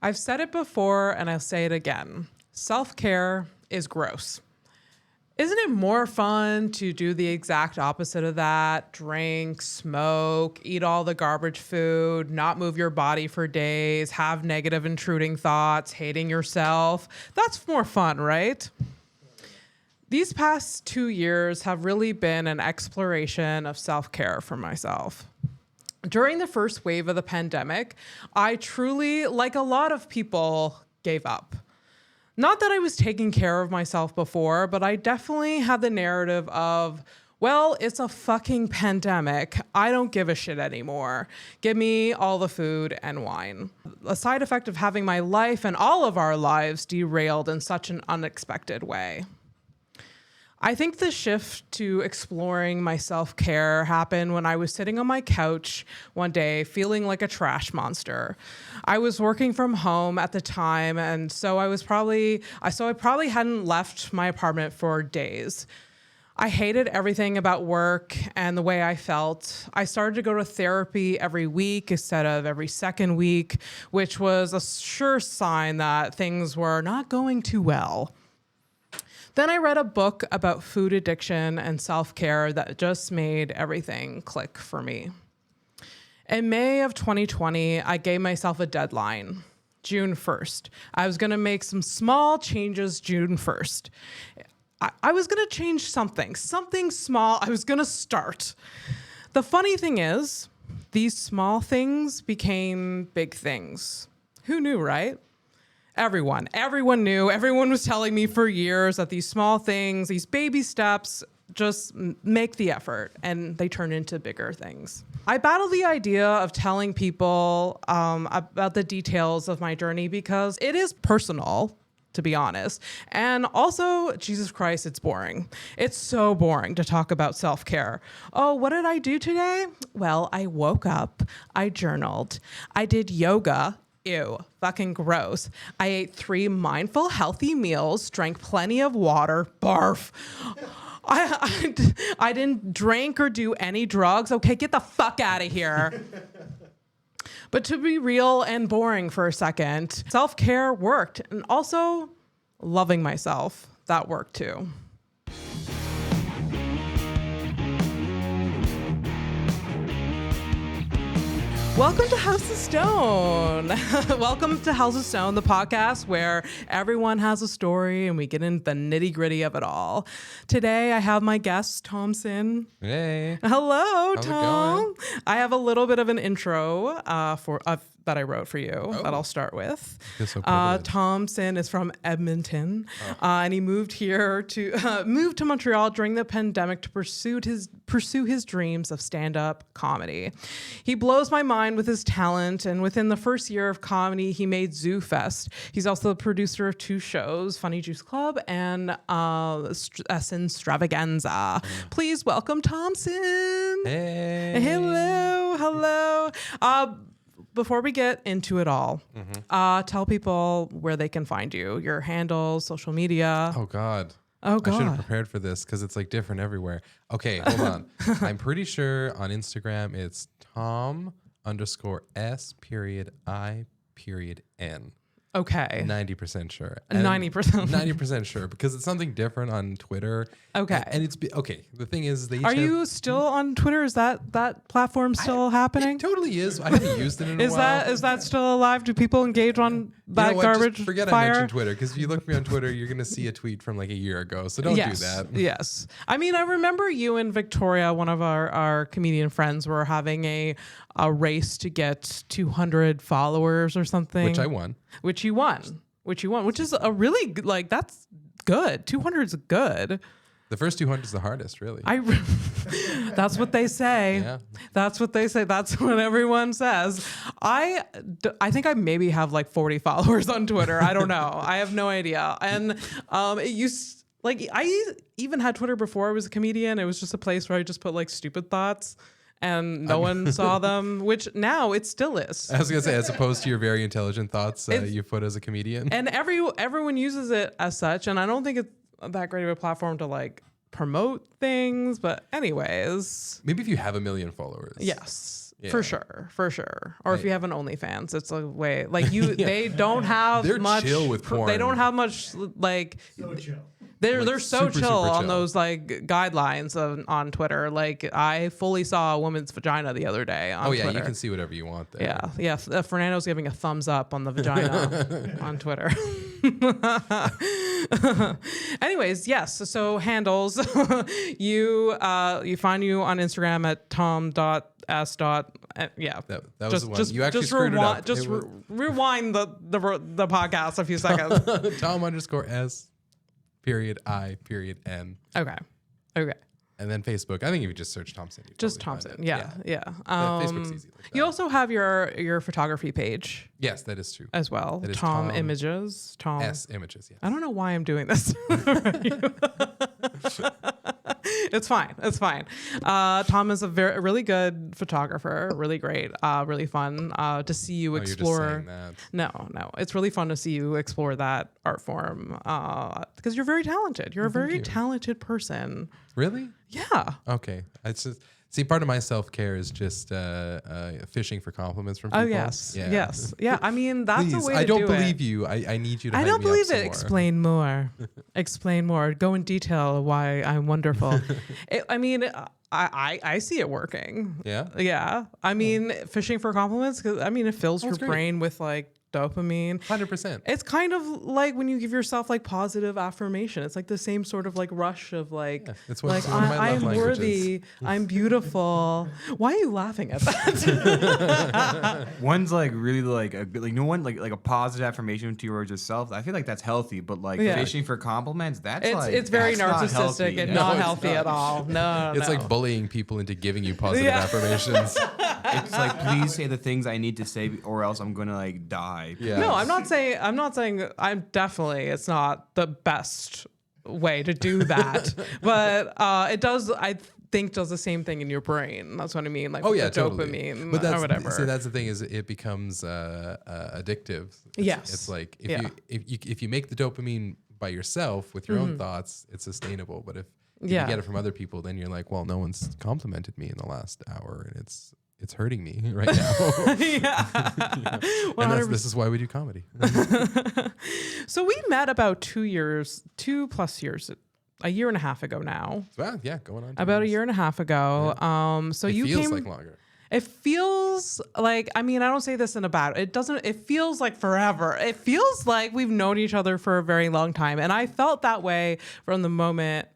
I've said it before and I'll say it again. Self-care is gross. Isn't it more fun to do the exact opposite of that? Drink, smoke, eat all the garbage food, not move your body for days, have negative intruding thoughts, hating yourself. That's more fun, right? These past 2 years have really been an exploration of self-care for myself. During the first wave of the pandemic, I truly, like a lot of people, gave up. Not that I was taking care of myself before, but I definitely had the narrative of, well, it's a fucking pandemic. I don't give a shit anymore. Give me all the food and wine. A side effect of having my life and all of our lives derailed in such an unexpected way. I think the shift to exploring my self-care happened when I was sitting on my couch one day feeling like a trash monster. I was working from home at the time, and so I probably hadn't left my apartment for days. I hated everything about work and the way I felt. I started to go to therapy every week instead of every second week, which was a sure sign that things were not going too well. Then I read a book about food addiction and self-care that just made everything click for me. In May of 2020, I gave myself a deadline, June 1st. I was going to make some small changes June 1st. I was going to change something small. I was going to start. The funny thing is, these small things became big things. Who knew, right? Everyone knew. Everyone was telling me for years that these small things, these baby steps, just make the effort, and they turn into bigger things. I battle the idea of telling people about the details of my journey because it is personal, to be honest. And also, Jesus Christ, it's boring. It's so boring to talk about self-care. Oh, what did I do today? Well, I woke up, I journaled, I did yoga. Ew, fucking gross. I ate 3 mindful, healthy meals, drank plenty of water, barf. I didn't drink or do any drugs. Okay, get the fuck out of here. But to be real and boring for a second, self-care worked. And also loving myself, that worked too. Welcome to House of Stone. Welcome to House of Stone, the podcast where everyone has a story and we get into the nitty gritty of it all. Today, I have my guest, Thompson. Hey. Hello, How's Tom. it going? I have a little bit of an intro that I wrote for you that I'll start with. So Thompson is from Edmonton, and he moved here to Montreal during the pandemic to pursue his dreams of stand-up comedy. He blows my mind with his talent, and within the first year of comedy, he made Zoofest. He's also the producer of 2 shows, Funny Juice Club and Sinstravaganza. Please welcome Thompson. Hey. Hello. Before we get into it all, tell people where they can find you, your handles, social media. Oh, God. I should have prepared for this because it's like different everywhere. Okay, hold on. I'm pretty sure on Instagram it's Tom_S.I.N. Okay. 90% sure. 90%. 90% sure because it's something different on Twitter. Okay. And it's okay. The thing is, they each Are you still on Twitter? Is that platform still happening? It totally is. I haven't used it in a while. Is that still alive? Do people engage on that garbage? Just forget fire? I mentioned Twitter because if you look for me on Twitter, you're gonna see a tweet from like a year ago. So don't do that. Yes. I mean, I remember you and Victoria, one of our comedian friends, were having a race to get 200 followers or something. Which I won. Which you won. Which is a really good, that's good. 200 is good. The first 200 is the hardest, really. That's what they say. Yeah. That's what they say. That's what everyone says. I think I maybe have like 40 followers on Twitter. I don't know. I have no idea. And I even had Twitter before I was a comedian. It was just a place where I just put like stupid thoughts. And no one saw them, which now it still is. I was going to say, as opposed to your very intelligent thoughts you put as a comedian. And everyone uses it as such. And I don't think it's that great of a platform to like promote things. But anyways. Maybe if you have 1 million followers. Yes. For sure. Or if you have an OnlyFans, it's a way like you. They don't have They're much. chill with porn. They don't have much like. So chill. They're so super, chill super on chill. those like guidelines on Twitter. Like I fully saw a woman's vagina the other day on Twitter. You can see whatever you want there. Yeah. Fernando's giving a thumbs up on the vagina on Twitter. Anyways, yes. So handles, you find you on Instagram at tom.s. Yeah, That was the one. You actually screwed it up. Just rewind the podcast a few seconds. Tom_S_I_N. Okay. And then Facebook. I think if you just search Thompson, you Just probably Thompson. find it. Yeah. Facebook's easy like that. You also have your photography page Yes, that is true. as well. That is Tom Tom Images. Tom S images. Yes. I don't know why I'm doing this. It's fine. Tom is a really good photographer. Really great. Really fun to see you explore. You're just saying that. No. It's really fun to see you explore that art form because you're very talented. You're a very talented person. Really? Yeah. Okay. It's just see, part of my self-care is just fishing for compliments from people. Oh yes. Yes. Yeah. I mean, that's Please, a way to I don't do believe it. you. I need you to. I hype don't me up believe some it. more. Explain more. Explain more. Go in detail why I'm wonderful. I see it working. Yeah. Yeah. I mean, fishing for compliments, 'cause, I mean, it fills your great. brain with like dopamine. 100%. It's kind of like when you give yourself like positive affirmation. It's like the same sort of like rush of like, that's like one of my I love am languages. worthy. I'm beautiful. Why are you laughing at that? One's like really like a good, like no one like a positive affirmation towards yourself. I feel like that's healthy, but like Yeah. fishing for compliments, It's very that's not narcissistic healthy. and No, not it's healthy at all. No. It's like bullying people into giving you positive Yeah. affirmations. It's like please say the things I need to say or else I'm gonna like die. Yeah. No, I'm not saying it's not the best way to do that. But it does, I think, does the same thing in your brain. That's what I mean. Like the totally. dopamine But or whatever. See, that's the thing is it becomes addictive. Yes. It's like Yeah. if you make the dopamine by yourself with your own thoughts, it's sustainable. But if Yeah. you get it from other people, then you're like, well, no one's complimented me in the last hour, and it's hurting me right now. Yeah. And this is why we do comedy. So we met about 2 plus years, a year and a half ago now. Well, yeah, going on. 2 About a years. year and a half ago. So It you feels came. like longer. It feels like, I mean, I don't say this in a bad, it feels like forever. It feels like we've known each other for a very long time. And I felt that way from the moment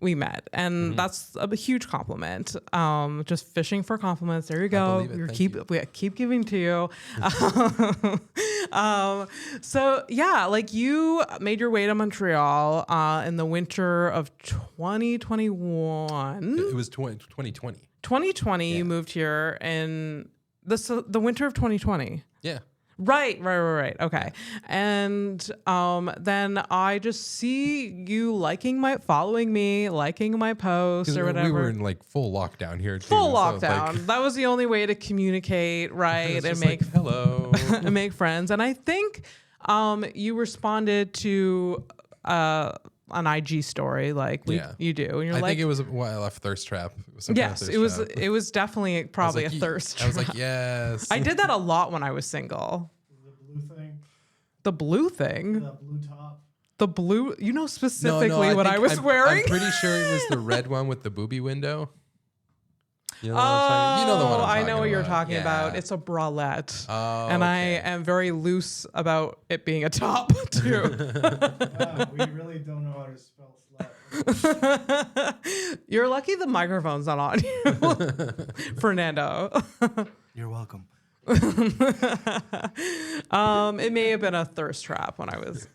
we met. And that's a huge compliment. Just fishing for compliments. There you go. believe it. Thank We keep giving to you. So yeah, like you made your way to Montreal in the winter of 2021. It was 2020. 2020, you moved here in the winter of 2020. Yeah. Right. Okay. And then I just see you following me, liking my posts or whatever. We were in like full lockdown here. Too, Full so it's lockdown. like, That was the only way to communicate, right? it's And just make like, hello. and make friends. And I think you responded to an IG story like you do, and you're I like, think it was a thirst trap. It was some kind of yes, thirst it was. trap. It was definitely probably like, a thirst. I was trap. like, yes. I did that a lot when I was single. The blue thing, The blue thing, the blue top. the blue. You know No, specifically what I think was wearing. I'm pretty sure it was the red one with the booby window. You know Oh, what I'm talking- you know the one I'm I know talking what you're about. talking Yeah. about. It's a bralette. Oh, And I okay. am very loose about it being a top too. We really don't know how to spell slut. You're lucky the microphone's not on you, Fernando. You're welcome. It may have been a thirst trap when I was.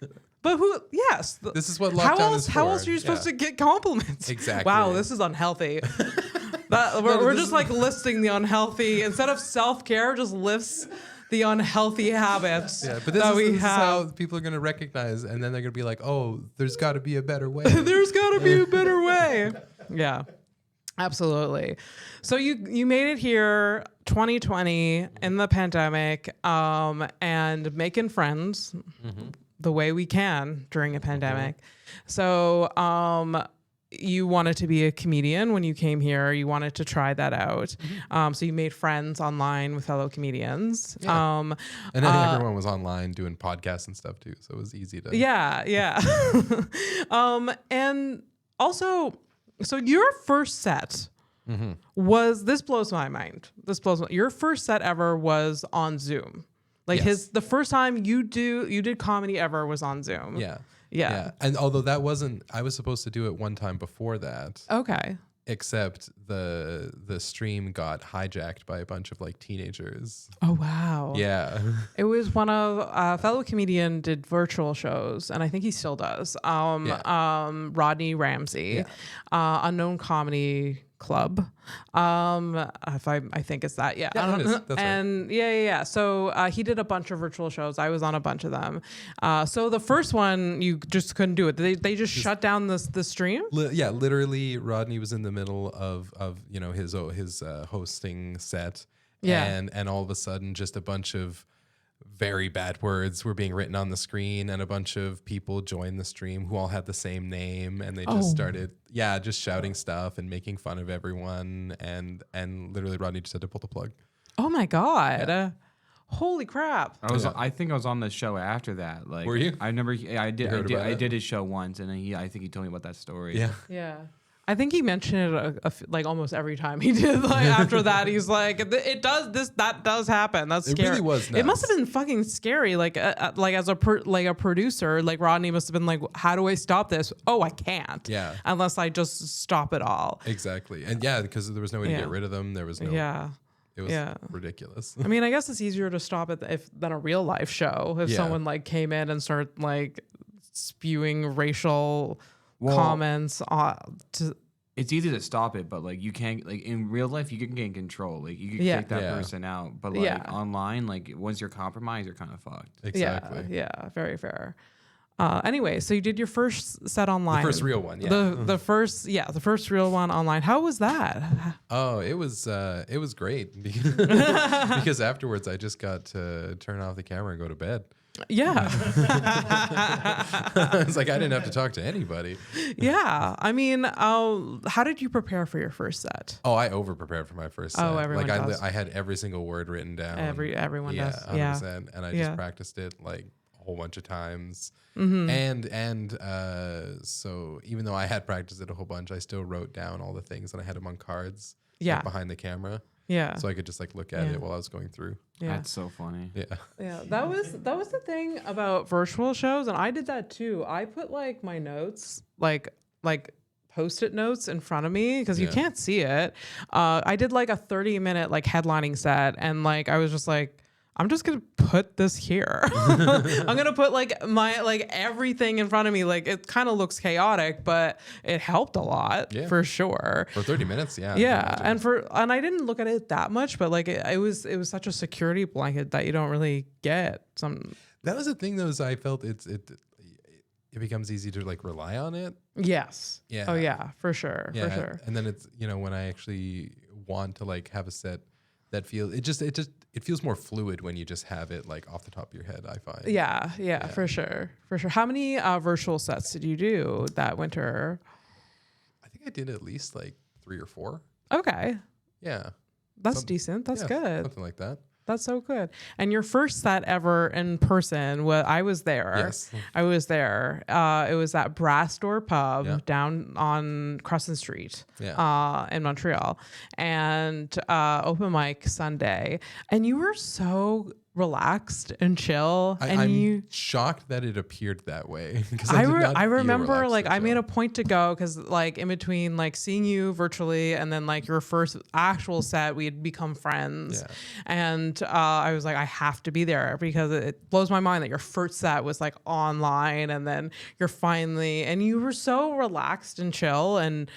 But who? Yes. This is what How lockdown else? is How for. else are you supposed Yeah. to get compliments? Exactly. Wow, this is unhealthy. We're just like listing the unhealthy instead of self-care. Just lists the unhealthy habits Yeah, but this that is, we this is how have. people are going to recognize, and then they're going to be like, oh, there's got to be a better way. There's got to be a better way. Yeah, absolutely. So you made it here 2020 in the pandemic, and making friends the way we can during a pandemic. So you wanted to be a comedian when you came here. You wanted to try that out. So you made friends online with fellow comedians. Yeah. And then everyone was online doing podcasts and stuff too. So it was easy to. Yeah. And also, so your first set was, this blows my mind. Your first set ever was on Zoom. Like Yes. the first time you did comedy ever was on Zoom. Yeah. And although that wasn't, I was supposed to do it one time before that. Okay. Except the stream got hijacked by a bunch of like teenagers. Oh, wow. Yeah. It was one of a fellow comedian did virtual shows, and I think he still does. Rodney Ramsey, Unknown Comedy Club. If I think it's that. Yeah. Yeah, it is. That's right. And yeah. So he did a bunch of virtual shows. I was on a bunch of them. So the first one you just couldn't do it. They just shut down the stream. Literally, Rodney was in the middle of his hosting set. Yeah. And all of a sudden, just a bunch of very bad words were being written on the screen, and a bunch of people joined the stream who all had the same name, and they just started just shouting stuff and making fun of everyone, and literally Rodney just had to pull the plug. Oh my God. Holy crap. I think I was on the show after that. Like, were you? I remember I heard about it? did his show once, and then I think he told me about that story. Yeah. Yeah. I think he mentioned it like almost every time he did. Like after that, he's like, that does happen. That's It scary. really was It must nuts. have been fucking scary. Like as a producer, like Rodney must have been like, how do I stop this? Oh, I can't. Yeah. Unless I just stop it all. Exactly. And because there was no way to get rid of them. There was no. Yeah. It was Yeah. ridiculous. I mean, I guess it's easier to stop it than a real life show. If Yeah. someone like came in and started like spewing racial comments It's easy to stop it, but like you can't, like in real life you can gain control. Like you can kick that person out, but like online, like once you're compromised, you're kind of fucked. Exactly. Yeah, very fair. Anyway, so you did your first set online. The first real one, yeah. The first real one online. How was that? Oh, it was great because afterwards I just got to turn off the camera and go to bed. Yeah. It's like I didn't have to talk to anybody. Yeah. I mean, how did you prepare for your first set? Oh, I over prepared for my first set. Everyone does. I had every single word written down. Everyone does. 100%. And I just practiced it like a whole bunch of times. And so even though I had practiced it a whole bunch, I still wrote down all the things and I had them on cards like, behind the camera. Yeah. So I could just like look at it while I was going through. Yeah. That's so funny. Yeah. Yeah, that was the thing about virtual shows, and I did that too. I put like my notes, like Post-it notes in front of me because you can't see it. I did like a 30-minute like headlining set, and like I was just like, I'm just gonna put this here. I'm gonna put like my everything in front of me. Like it kind of looks chaotic, but it helped a lot for sure. For 30 minutes, yeah. Yeah, and I didn't look at it that much, but like it was such a security blanket that you don't really get. That was the thing, though, is I felt it becomes easy to like rely on it. Yes. Yeah. Oh yeah, for sure. Yeah. For sure. And then it's when I actually want to like have a set that feels it feels more fluid when you just have it like off the top of your head, I find. Yeah, for sure. How many virtual sets did you do that winter? I think I did at least like 3 or 4. Okay. Yeah. That's decent. That's good. Something like that. That's so good. And your first set ever in person, I was there. Yes. I was there. It was at Brass Door Pub down on Crescent Street in Montreal. And open mic Sunday. And you were so relaxed and chill. I'm shocked that it appeared that way. I remember like I made a point to go because like in between like seeing you virtually and then like your first actual set, we had become friends. And I was like, I have to be there because it blows my mind that your first set was like online and then and you were so relaxed and chill and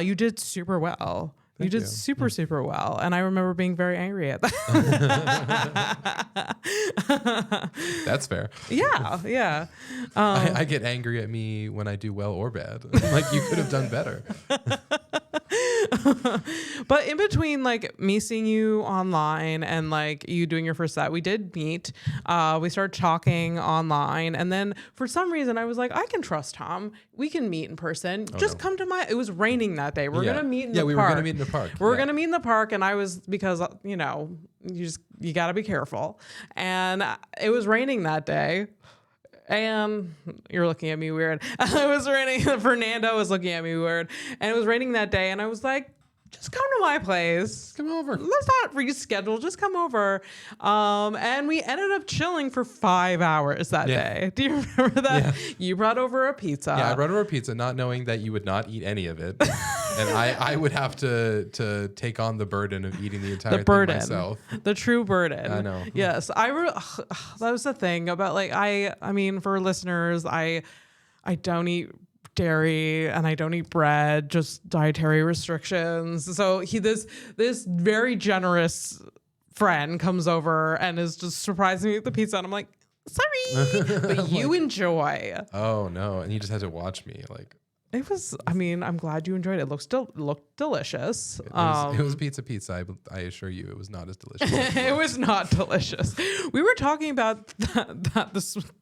you did super well. You did super, super well. And I remember being very angry at that. That's fair. Yeah. I get angry at me when I do well or bad. Like, you could have done better. But in between like me seeing you online and like you doing your first set, we did meet. We started talking online, and then for some reason I was like, I can trust Tom. We can meet in person. Just come to my. It was raining that day. We're gonna meet in the park. Yeah, we were gonna meet in the park. We're gonna meet in the park, and I was because you got to be careful, and it was raining that day. And you're looking at me weird. It was raining. Fernando was looking at me weird. And it was raining that day. And I was like, just come to my place. Come over. Let's not reschedule. Just come over. And we ended up chilling for 5 hours that day. Do you remember that? Yeah. You brought over a pizza. Yeah, I brought over a pizza, not knowing that you would not eat any of it. And I would have to take on the burden of eating the entire thing myself. The true burden. I know. Yes. That was the thing about like, I mean, for listeners, I don't eat dairy and I don't eat bread, just dietary restrictions. So this very generous friend comes over and is just surprising me with the pizza, and I'm like, sorry, but you enjoy. Oh no. And you just had to watch me like. It was, I mean, I'm glad you enjoyed it. It looked delicious. It was pizza. I assure you, it was not as delicious. It was not delicious. We were talking about that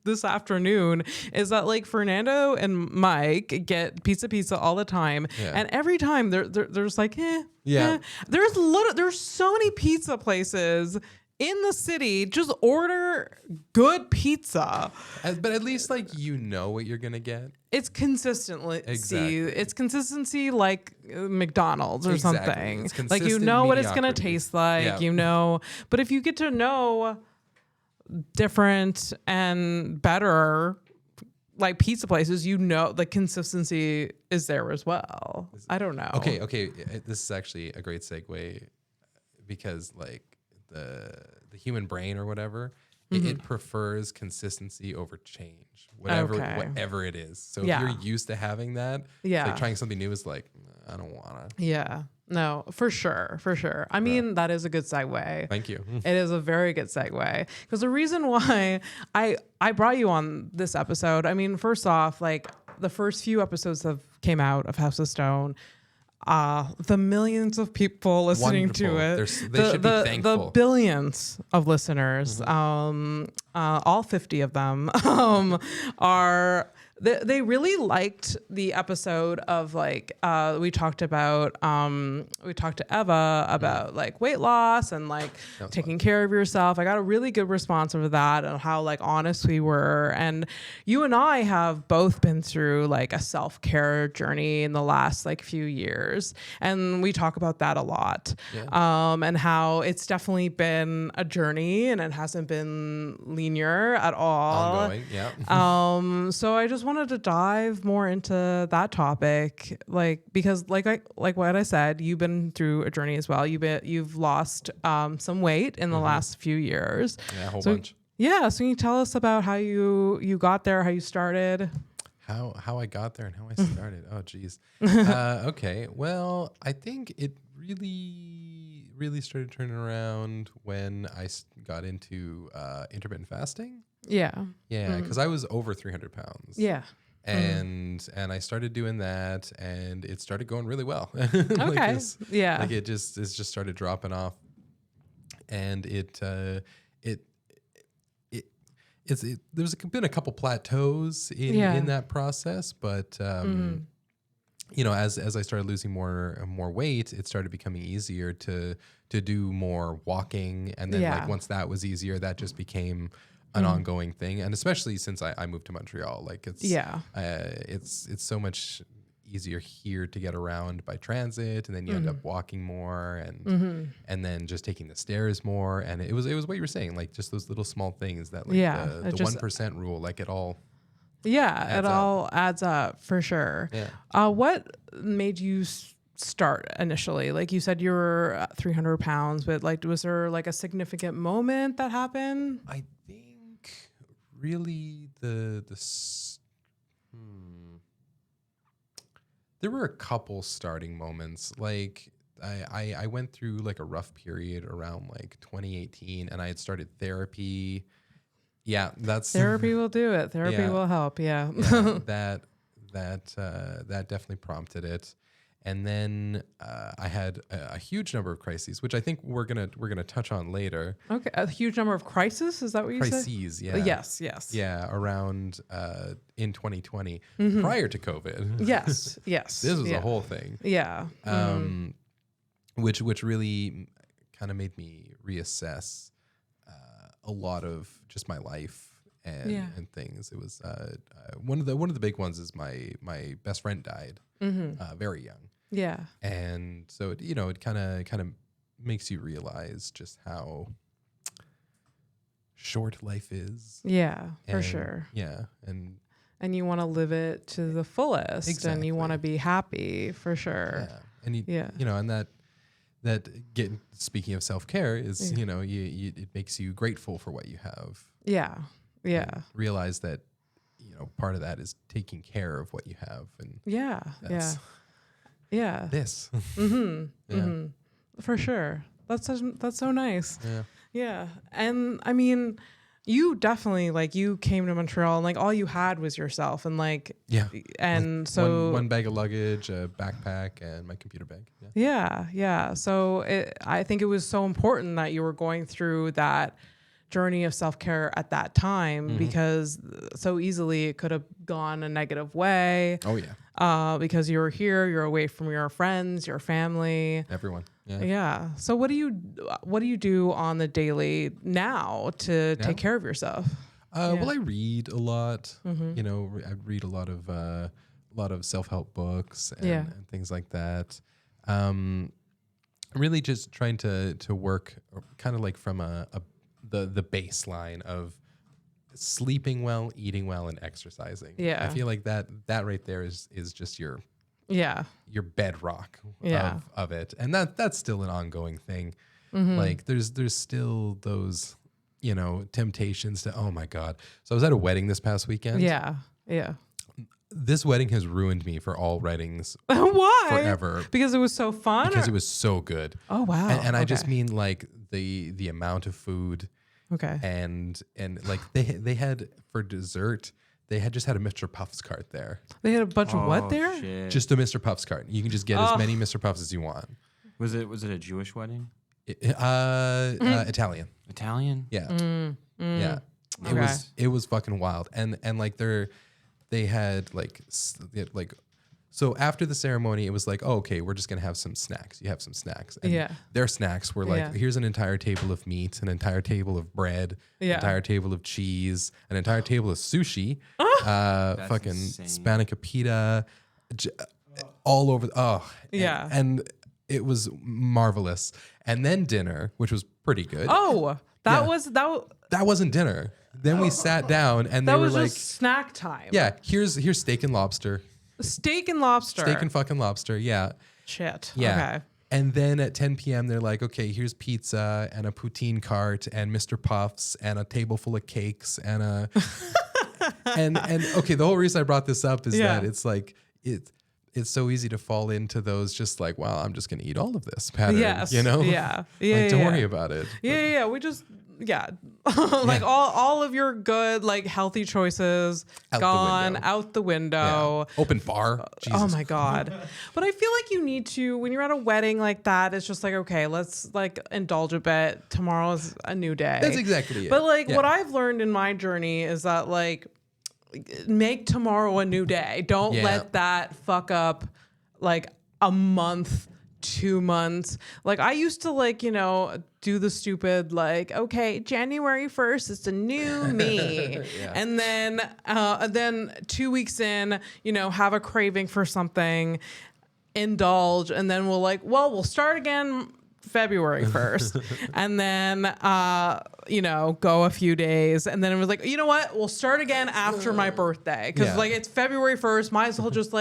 this afternoon, is that like Fernando and Mike get pizza all the time. Yeah. And every time there's like, there's so many pizza places in the city. Just order good pizza. But at least like you know what you're gonna get. It's consistency. Exactly. It's consistency like McDonald's or something. It's like you know what it's gonna mediocrity. taste like. Yeah. You know, but if you get to know different and better like pizza places, you know the consistency is there as well. I don't know. Okay. This is actually a great segue because like the human brain or whatever, it prefers consistency over change, whatever it is. So if you're used to having that, like trying something new is like, I don't wanna. Yeah, no, for sure. I mean, that is a good segue. Thank you. It is a very good segue, because the reason why I brought you on this episode, I mean, first off, like the first few episodes came out of House of Stone. The millions of people listening to it. They should be thankful. The billions of listeners, all 50 of them, they really liked the episode of like we talked to Eva about like weight loss and like taking care of yourself. I got a really good response over that and how like honest we were. And you and I have both been through like a self-care journey in the last like few years, and we talk about that a lot. And how it's definitely been a journey and it hasn't been linear at all. Ongoing, yeah. So I just wanted to dive more into that topic, like because like what I said, you've been through a journey as well. You've lost some weight in the last few years. Yeah, a whole bunch. Yeah, so can you tell us about how you got there, how you started? How I got there and how I started. Oh, geez. Okay. Well, I think it really started turning around when I got into intermittent fasting. Yeah. Yeah, because I was over 300 pounds. Yeah. And I started doing that, and it started going really well. Okay. Like it just started dropping off, and there's been a couple plateaus in that process, but you know, as I started losing more weight, it started becoming easier to do more walking, and then like once that was easier, that just became an ongoing thing. And especially since I moved to Montreal, like it's so much easier here to get around by transit, and then you end up walking more and then just taking the stairs more. And it was what you were saying, like just those little small things that like the 1% rule, like it all adds up for sure. Yeah. What made you start initially? Like you said, you were at 300 pounds, but like, was there like a significant moment that happened? I think really there were a couple starting moments. Like I went through like a rough period around like 2018, and I had started therapy. Yeah, that's therapy will do it. Therapy will help. Yeah. That definitely prompted it. And then I had a huge number of crises, which I think we're gonna touch on later. Okay, a huge number of crises. Is that what you said? Crises, yeah. Yes. Yeah, around in 2020, prior to COVID. Yes. This was a whole thing. Yeah. Which really kind of made me reassess a lot of just my life and things. It was one of the big ones is my best friend died very young. Yeah. And so it kind of makes you realize just how short life is. Yeah, for sure. Yeah, and you want to live it to the fullest, and you want to be happy for sure. Yeah, and and that speaking of self-care is it makes you grateful for what you have. Yeah. Yeah. And realize that part of that is taking care of what you have, and Yeah. this. For sure. That's so nice. Yeah. Yeah. And I mean, you definitely you came to Montreal and all you had was yourself and and so one bag of luggage, a backpack, and my computer bag. Yeah. So I think it was so important that you were going through that journey of self-care at that time because so easily it could have gone a negative way. Oh yeah. Because you're here, you're away from your friends, your family, everyone. Yeah. So what do you do on the daily now to take care of yourself? Well, I read a lot. I read a lot of self-help books and things like that. Really just trying to work kind of from the baseline of sleeping well, eating well, and exercising. Yeah. I feel like that right there is just your bedrock of it. And that's still an ongoing thing. There's still those, temptations to, oh my God. So I was at a wedding this past weekend. Yeah. This wedding has ruined me for all weddings. Why? Forever. Because it was so fun? Because it was so good. Oh, wow. And I just mean the amount of food. Okay. And they had for dessert, they had just had a Mr. Puffs cart there. They had a bunch of what there? Shit. Just a Mr. Puffs cart. You can just get as many Mr. Puffs as you want. Was it a Jewish wedding? Italian. Italian? Yeah. Yeah. It was fucking wild. And they had so after the ceremony, it was okay, we're just going to have some snacks. You have some snacks. And their snacks were here's an entire table of meat, an entire table of bread, an entire table of cheese, an entire table of sushi, fucking spanica pita, all over. And it was marvelous. And then dinner, which was pretty good. Oh, that wasn't dinner. Then we sat down and they were just snack time. Yeah, here's steak and lobster. Steak and lobster. Steak and fucking lobster, yeah. Shit. Yeah. Okay. And then at 10 p.m. they're okay, here's pizza and a poutine cart and Mr. Puffs and a table full of cakes and a and okay, the whole reason I brought this up is that it's it's so easy to fall into those just wow, I'm just gonna eat all of this pattern. Yes. Yeah. Don't worry about it. Yeah. We just all of your good healthy choices out the window. Yeah. Open bar. Jesus. Oh my God. But I feel you need to, when you're at a wedding like that, it's just okay, let's indulge a bit. Tomorrow's a new day. That's exactly it. But what I've learned in my journey is that make tomorrow a new day. Don't let that fuck up a month, 2 months. I used to do the stupid okay, January 1st it's a new me. And then 2 weeks in, have a craving for something, indulge, and then we'll start again February 1st. And then go a few days, and then it was you know what, we'll start again after my birthday, because it's February 1st, might as well just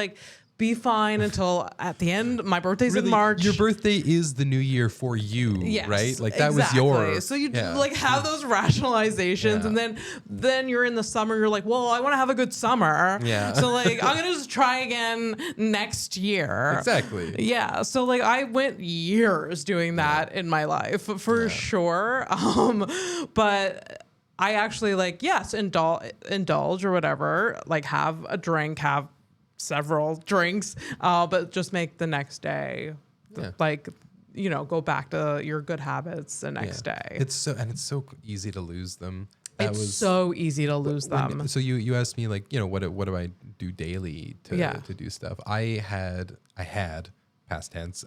be fine until at the end. My birthday's in March. Your birthday is the new year for you, right? That was yours. So you have those rationalizations, and then you're in the summer. You're well, I want to have a good summer. Yeah. So I'm gonna just try again next year. Exactly. Yeah. So I went years doing that in my life for sure. But I actually indulge or whatever. Have a drink, have several drinks, but just make the next day like, you know, go back to your good habits the next day. It's so easy to lose them. It's so easy to lose them. So you asked me, like, you know, what do I do daily to do stuff? I had past tense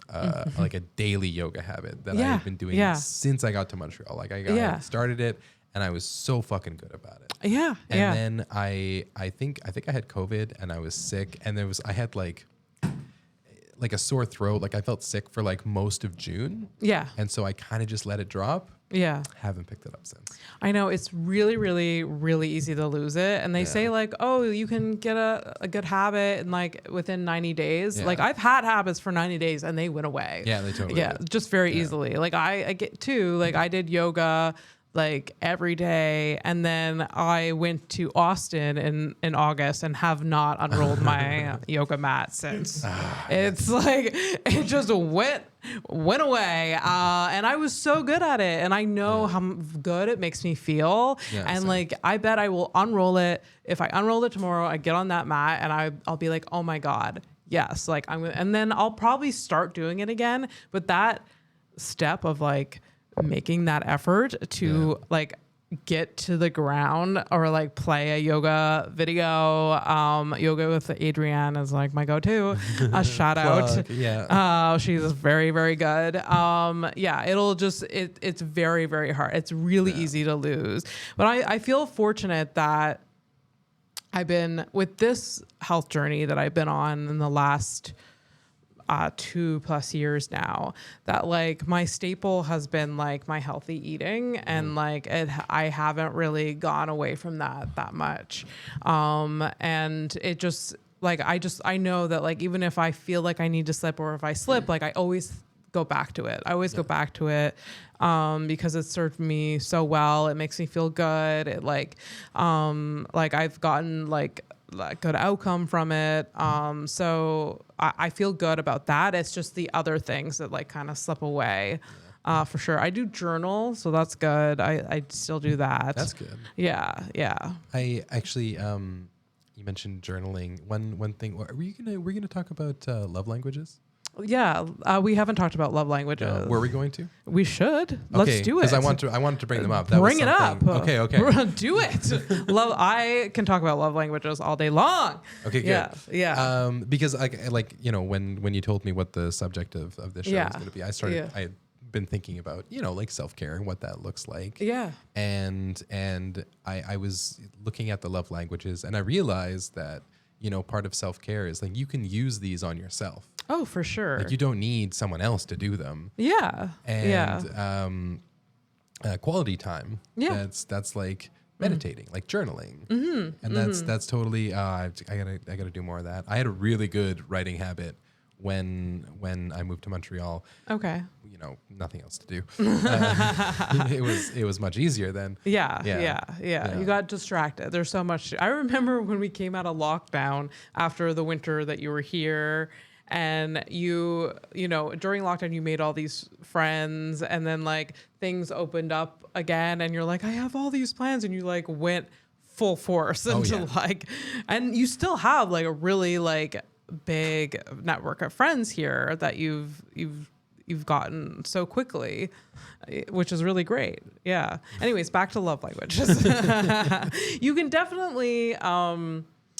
like a daily yoga habit that I've been doing since I got to Montreal. Like I started it and I was so fucking good about it. Yeah. And then I think I had COVID and I was sick, and I had like a sore throat. Like I felt sick for like most of June. Yeah. And so I kind of just let it drop. Yeah. Haven't picked it up since. I know it's really, really, really easy to lose it. And they say like, oh, you can get a good habit in like within 90 days. Yeah. Like I've had habits for 90 days and they went away. Yeah, they totally did. Just very easily. Like I get too, like I did yoga like every day, and then I went to Austin in August and have not unrolled my yoga mat since. It's like it just went away, and I was so good at it, and I know how good it makes me feel, and like I bet I will unroll it. If I unroll it tomorrow, I get on that mat and I'll be like, oh my god, yes, like and then I'll probably start doing it again. But that step of like making that effort to like get to the ground or like play a yoga video, yoga with Adrienne is like my go-to. A shout out. She's very, very good. It'll just, it's very, very hard. It's really easy to lose. But I feel fortunate that I've been with this health journey that I've been on in the last 2+ years now, that like my staple has been like my healthy eating, and like I haven't really gone away from that much, and it just like I know that like even if I feel like I need to slip, or if I slip, like I always go back to it. Go back to it because it served me so well. It makes me feel good. It like I've gotten like good outcome from it. So I feel good about that. It's just the other things that like kind of slip away. For sure. I do journal, so that's good. I still do that. That's good. Yeah. I actually, you mentioned journaling. One thing, were we gonna talk about love languages? Yeah, we haven't talked about love languages. Were we going to? We should. Let's do it. Because I wanted to bring them up. Bring it up. Okay. We're gonna do it. I can talk about love languages all day long. Okay, good. Yeah. Because like you know, when you told me what the subject of this show was going to be, I had been thinking about, you know, like self-care and what that looks like. Yeah. And I was looking at the love languages, and I realized that, you know, part of self-care is like you can use these on yourself. Oh, for sure. Like you don't need someone else to do them. Yeah. And quality time. Yeah. That's like meditating, like journaling. Mm-hmm. And that's totally I gotta do more of that. I had a really good writing habit when I moved to Montreal. Okay. You know, nothing else to do. It was much easier then. Yeah. You got distracted. There's so much. I remember when we came out of lockdown after the winter that you were here, and you know, during lockdown you made all these friends, and then like things opened up again, and you're like, I have all these plans, and you like went full force into like, and you still have like a really like big network of friends here that you've gotten so quickly, which is really great. Yeah. Anyways, back to love languages. You can definitely,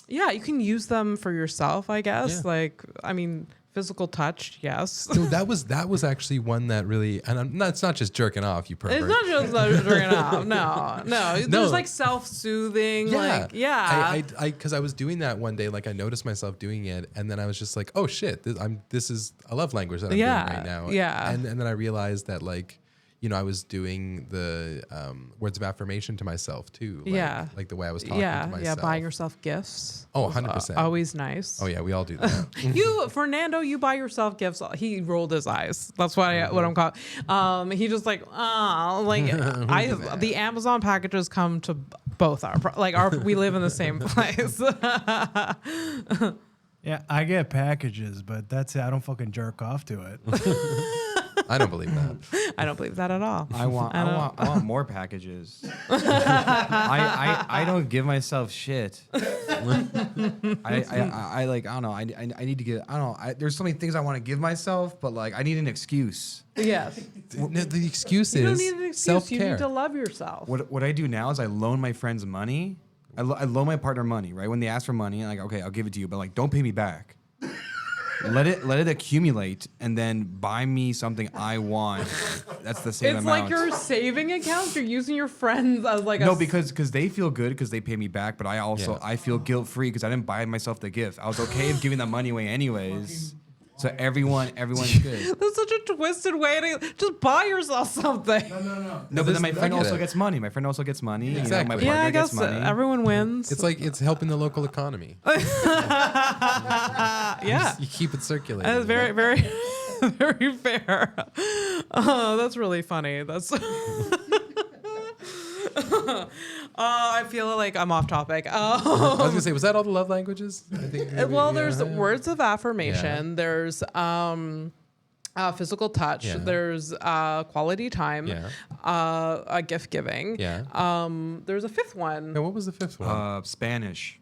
you can use them for yourself, I guess. Yeah. Like, I mean, physical touch, yes. So that was actually one that really, and it's not just jerking off, you pervert. It's not just jerking off. No. There's like self-soothing. Yeah. Like, because I was doing that one day, like I noticed myself doing it, and then I was just like, oh shit, this is a love language that I'm doing right now. Yeah. And then I realized that like, you know, I was doing the words of affirmation to myself too. Like, like the way I was talking to myself. Yeah, buying yourself gifts. Oh, 100%. Always nice. Oh yeah, we all do that. Fernando, you buy yourself gifts. He rolled his eyes. That's what I'm called. He just like, the Amazon packages come to both we live in the same place. Yeah, I get packages, but that's it. I don't fucking jerk off to it. I don't believe that. I don't believe that at all. I want more packages. I don't give myself shit. I like, I don't know. I need to get, I don't know. There's so many things I want to give myself, but like, I need an excuse. Yes. The excuse You don't is need an excuse. self-care. You need to love yourself. What I do now is I loan my friends money. I loan my partner money, right? When they ask for money, I'm like, okay, I'll give it to you, but like, don't pay me back. Let it accumulate and then buy me something I want. That's the same It's amount. like your saving account. You're using your friends as like no, because they feel good because they pay me back, but I also Yeah. I feel guilt free because I didn't buy myself the gift. I was okay with giving that money away anyways. So everyone's good. That's such a twisted way to just buy yourself something. No, but then my friend I get also it. gets money. My friend also gets money. Exactly. You know, my Yeah, partner I gets guess money. everyone wins. It's like it's helping the local economy. Yeah. You keep it circulating. That's very, very, very fair. Oh, that's really funny. That's. I feel like I'm off topic. I was gonna say, was that all the love languages? I think. Well, there's words of affirmation. Yeah. There's physical touch. Yeah. There's quality time. Yeah. Gift giving. Yeah. There's a fifth one. Yeah, what was the fifth one? Spanish.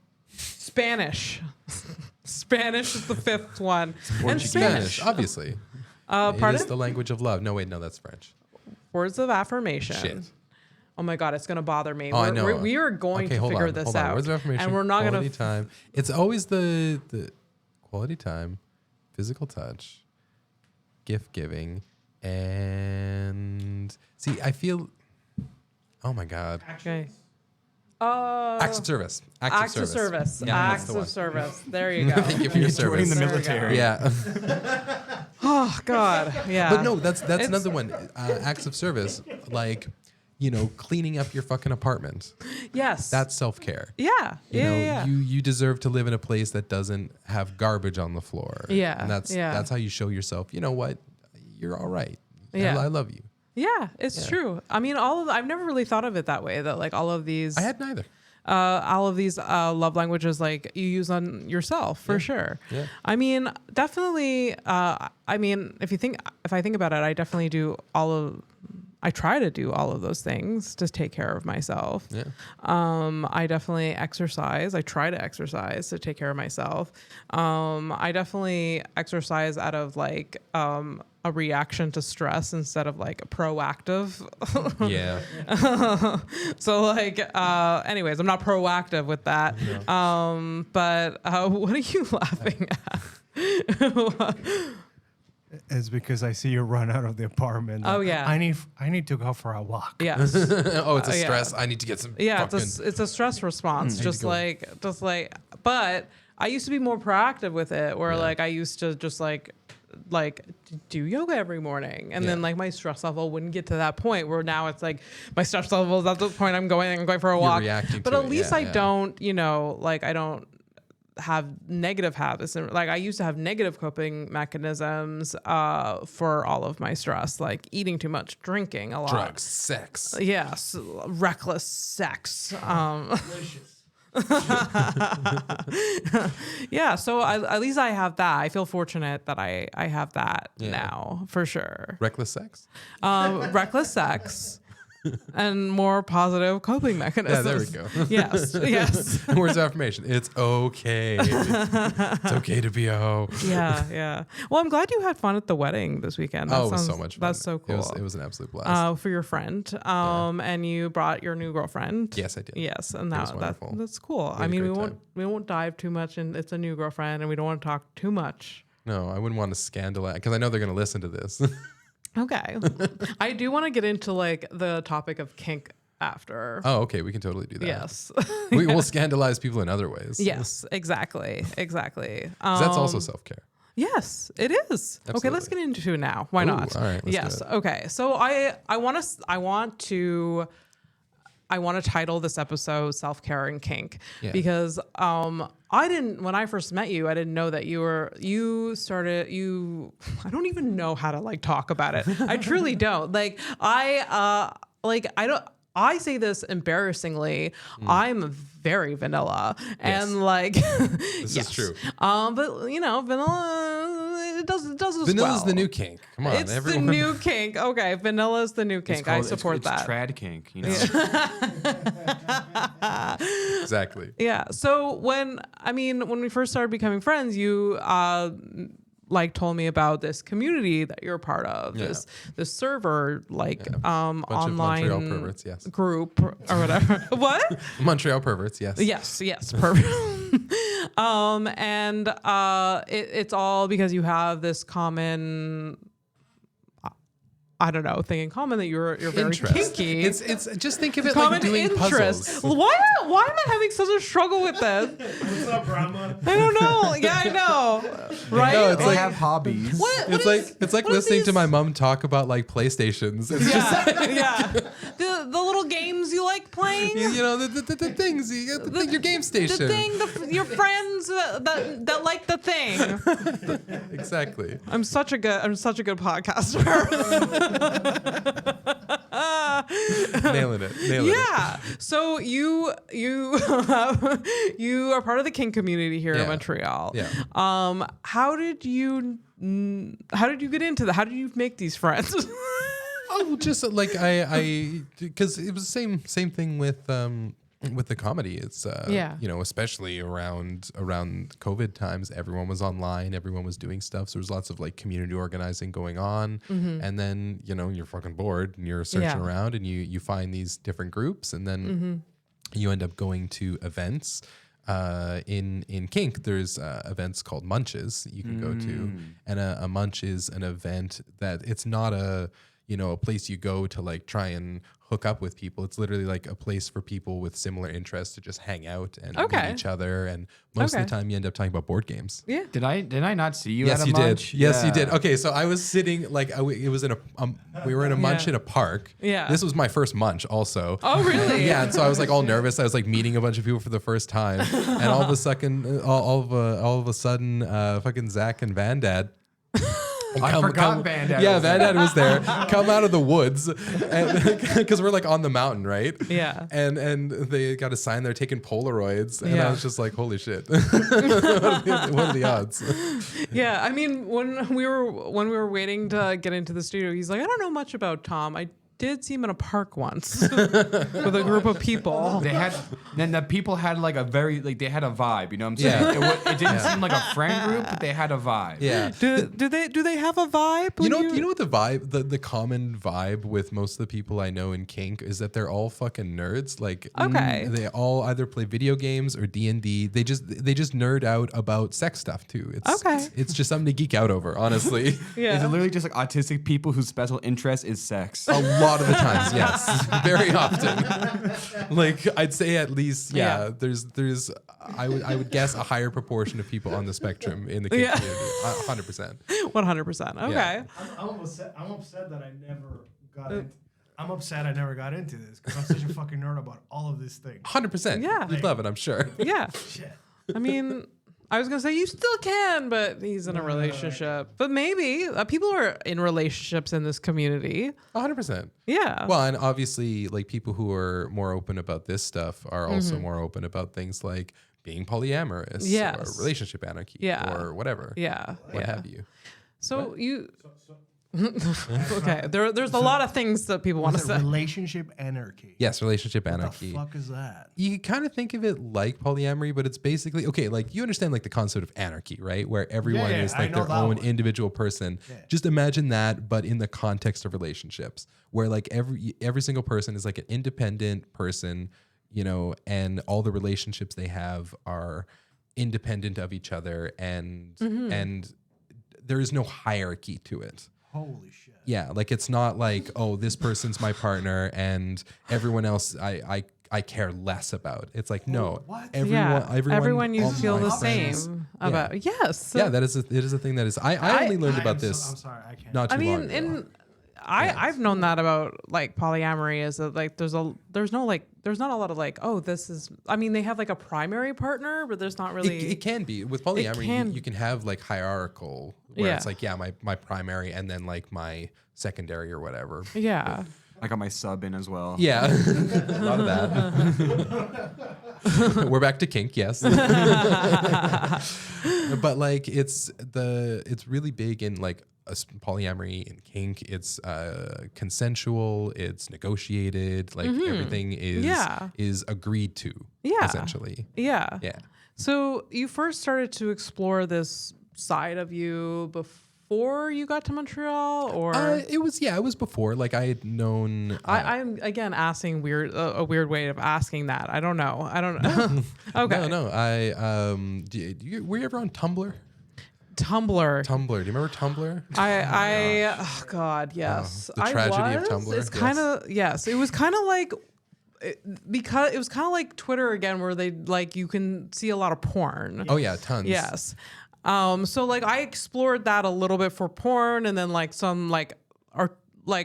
Spanish is the fifth one. And Spanish, obviously. Pardon? It is the language of love. No, wait, no, that's French. Words of affirmation. Shit. Oh my God, it's gonna bother me. I know. We are going to figure this out. Words of affirmation. And we're not quality time. It's always the quality time, physical touch, gift giving, and see. I feel. Oh my God. Okay. Acts of service. Acts of service. Yeah, Acts of service. There you go. Thank you for your service. Joining the military. Yeah. Oh God. Yeah. But no, that's another one. Acts of service, like, cleaning up your fucking apartment. Yes. That's self-care. Yeah. Yeah. You deserve to live in a place that doesn't have garbage on the floor. Yeah. And that's how you show yourself, you know what? You're all right. Yeah. I love you. Yeah, it's true. I mean, I've never really thought of it that way, that like all of these. I had neither. All of these love languages, like you use on yourself for sure. Yeah. I mean, definitely. I mean, if I think about it, I definitely do I try to do all of those things to take care of myself. Yeah. I definitely exercise. I try to exercise to take care of myself. I definitely exercise out of like a reaction to stress instead of like a proactive. Yeah. So like, anyways, I'm not proactive with that. No. But what are you laughing at? It's because I see you run out of the apartment. Oh yeah. I need to go for a walk. Yes. Oh, it's a stress. I need to get some. Yeah, it's a stress response. Just like, but I used to be more proactive with it, where like I used to just like do yoga every morning, and then like my stress level wouldn't get to that point where now it's like my stress level is at the point I'm going for a walk. Reacting but to at it. least Yeah, I don't, like I don't have negative habits, and like I used to have negative coping mechanisms for all of my stress, like eating too much, drinking a lot, Drugs, sex. yes, reckless sex. Yeah, so at least I have that. I feel fortunate that I have that now, for sure. Reckless sex? Reckless sex and more positive coping mechanisms. Yeah, there we go. Yes. Words of affirmation. It's okay. It's okay to be a hoe. Yeah. Well, I'm glad you had fun at the wedding this weekend. It was so much fun. That's so cool. It was an absolute blast. For your friend. And you brought your new girlfriend. Yes, I did. Yes, and was wonderful. that's cool. We had a great time. We won't dive too much, and it's a new girlfriend, and we don't want to talk too much. No, I wouldn't want to scandalize, because I know they're going to listen to this. Okay. I do want to get into like the topic of kink after. Oh, okay. We can totally do that. Yes. We will scandalize people in other ways. Yes, exactly. 'Cause that's also self-care. Yes, it is. Absolutely. Okay, let's get into it now. Why not? All right. Yes. Do it. Okay. So I want to title this episode Self-Care and Kink because when I first met you, I didn't know that I don't even know how to like talk about it. I truly don't. I say this embarrassingly. I'm very vanilla, and like This is true. But vanilla, it does as Vanilla's well. the new kink. Come on, It's everyone. the new kink. Okay, vanilla's the new kink. I support it's that. trad kink, you know. Exactly. Yeah. So when we first started becoming friends, you like told me about this community that you're a part of, this server, like Bunch of online Montreal perverts, yes. group or whatever. What? Montreal perverts, yes. Yes, perfect. It's all because you have this common, I don't know, thing in common that you're very Interest. kinky. It's just think of it common like doing interest. puzzles. Why am I having such a struggle with this? What's up, grandma? I don't know. Yeah, I know. Right? No, it's They like have hobbies. it's like what is listening to these- my mom talk about like PlayStations. It's just Yeah. The little games you like playing. you know the things you got your game station. The thing, your friends that like the thing. Exactly. I'm such a good podcaster. Nailing it. Yeah. So you are part of the kink community here in Yeah. Montreal. Yeah. How did you get into that? How did you make these friends? Oh, just like I because it was the same thing with the comedy. It's you know, especially around COVID times, everyone was online, everyone was doing stuff. So there was lots of like community organizing going on. And then, you know, you're fucking bored and you're searching around and you find these different groups, and then you end up going to events. In kink, there's events called munches you can go to, and a munch is an event that it's not a place you go to like try and hook up with people. It's literally like a place for people with similar interests to just hang out and meet each other. And most of the time, you end up talking about board games. Yeah. Did I not see you? Yes, at a you munch? did. Yes, you Yeah. did. Okay, so I was sitting like it was in we were in a munch in a park. Yeah. This was my first munch, also. Oh, really? Yeah, and so I was like all nervous. I was like meeting a bunch of people for the first time, and all of a sudden, fucking Zach and Vandad. I forgot Vandad. Yeah, was there. Vandad was there. Come out of the woods, because we're like on the mountain, right? Yeah. And they got a sign there taking Polaroids, and Yeah. I was just like, holy shit, what are the odds? Yeah, I mean, when we were waiting to get into the studio, he's like, I don't know much about Tom. I did see him in a park once with a group of people. The people had like a very, like they had a vibe, you know what I'm saying? Yeah. It didn't seem like a friend group, but they had a vibe. Yeah. Do they have a vibe? You know what the vibe, the common vibe with most of the people I know in kink is that they're all fucking nerds. Like, they all either play video games or D&D. They just nerd out about sex stuff too. It's just something to geek out over, honestly. It's literally just like autistic people whose special interest is sex. A lot of the times, yes, very often. Like I'd say at least, there's I would guess a higher proportion of people on the spectrum in the kink community, 100%. 100%. Okay. Yeah. I'm upset that I never got into. I'm upset I never got into this because I'm such a fucking nerd about all of these things. 100%. Yeah. You'd love it, I'm sure. Yeah. Shit. I mean, I was gonna say you still can, but he's in a relationship. But maybe people are in relationships in this community. 100%. Yeah. Well, and obviously, like people who are more open about this stuff are also more open about things like being polyamorous, or relationship anarchy, or whatever. Yeah. What have you? So you. Okay. There's a lot of things that people want to say. Relationship anarchy. Yes, relationship What anarchy. the fuck is that? You kind of think of it like polyamory, but it's basically like you understand like the concept of anarchy, right? Where everyone is I like know their that own one. individual person. Yeah. Just imagine that, but in the context of relationships, where like every single person is like an independent person, and all the relationships they have are independent of each other, and there is no hierarchy to it. Holy shit. Yeah, like it's not like, oh, this person's my partner and everyone else I care less about. It's like, no, what? Everyone you all feel my the friends- same about. Yes. Yeah, it is a thing that is. I only learned about this. I'm sorry, I can't. Not too long ago. I've known that about like polyamory is that like there's not a lot of like, oh, this is, I mean, they have like a primary partner, but there's not really. It can be with polyamory. You can have like hierarchical where it's like, my primary and then like my secondary or whatever. Yeah. I got my sub in as well. Yeah, a lot of that. We're back to kink, yes. But like it's really big in like polyamory and kink. It's consensual. It's negotiated. Like everything is agreed to. Yeah. Essentially. Yeah. Yeah. So you first started to explore this side of you before you got to Montreal, or it was before. Like I had known. I'm again asking a weird way of asking that. I don't know. Okay. No. Were you ever on Tumblr? Tumblr. Do you remember Tumblr? Oh God, yes. The tragedy of Tumblr. It's kind of yes. It was kind of like because it was kind of like Twitter again, where they like you can see a lot of porn. Oh yeah, tons. Yes. So like I explored that a little bit for porn, and then like some like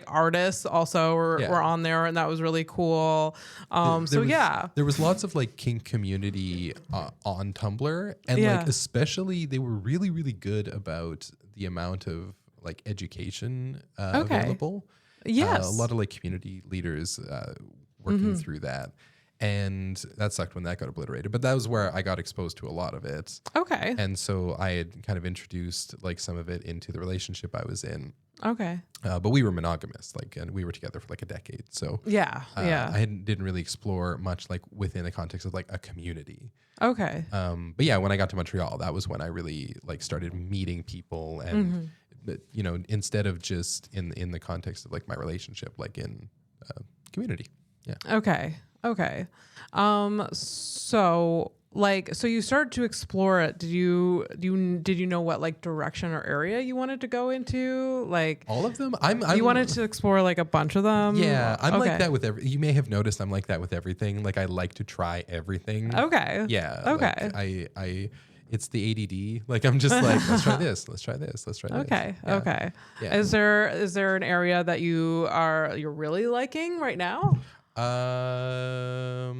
artists also were on there, and that was really cool. There was lots of like kink community on Tumblr, and like especially they were really really good about the amount of like education available. Yes, a lot of like community leaders working through that. And that sucked when that got obliterated. But that was where I got exposed to a lot of it. Okay. And so I had kind of introduced like some of it into the relationship I was in. Okay. But we were monogamous, like, and we were together for like a decade. So I didn't really explore much like within the context of like a community. Okay. But yeah, when I got to Montreal, that was when I really like started meeting people, and you know, instead of just in the context of like my relationship, like in community. Yeah. Okay. So you started to explore it. Did you know what like direction or area you wanted to go into? Like all of them? You wanted to explore like a bunch of them? Yeah, I'm like that with you may have noticed I'm like that with everything. Like I like to try everything. Okay. Yeah. Okay. Like I it's the ADD. Like I'm just like, let's try this. Let's try this. Let's try this. Okay. Yeah. Okay. Yeah. Is there an area that you're really liking right now? Yeah.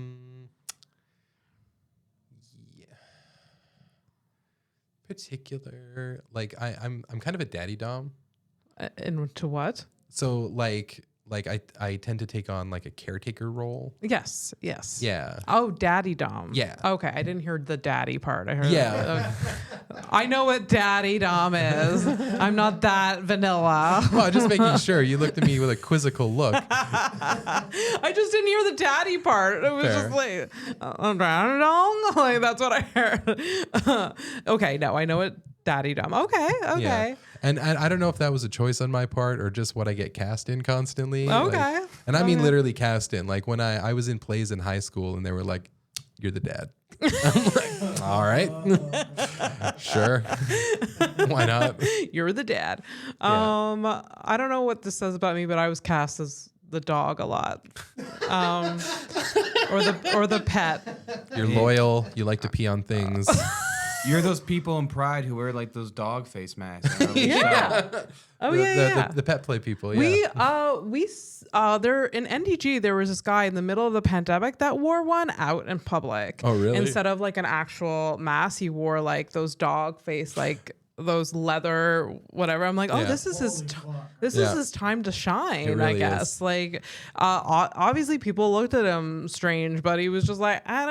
Particular, like I'm kind of a daddy dom. Into what? So like I tend to take on like a caretaker role. Yes. Yeah. Oh, daddy dom. Yeah. Okay, I didn't hear the daddy part. I heard. Yeah. I know what daddy dom is. I'm not that vanilla. Well, just making sure. You looked at me with a quizzical look. I just didn't hear the daddy part. It was Fair. just like, daddy dom. Like that's what I heard. Okay, no, I know what daddy dom. Okay. Yeah. And I don't know if that was a choice on my part or just what I get cast in constantly. Okay. Like, and I mean literally cast in. Like when I was in plays in high school and they were like, "You're the dad." I'm like, all right. Sure. Why not? You're the dad. Yeah. I don't know what this says about me, but I was cast as the dog a lot. Or the pet. You're loyal. You like to pee on things. You're those people in Pride who wear like those dog face masks. Yeah. Oh yeah. The pet play people. Yeah. We there in NDG there was this guy in the middle of the pandemic that wore one out in public. Oh, really? Instead of like an actual mask, he wore like those dog face, like those leather whatever. I'm like, oh, Yeah. this is his Yeah. is his time to shine. It I really guess is. like obviously people looked at him strange, but he was just like, I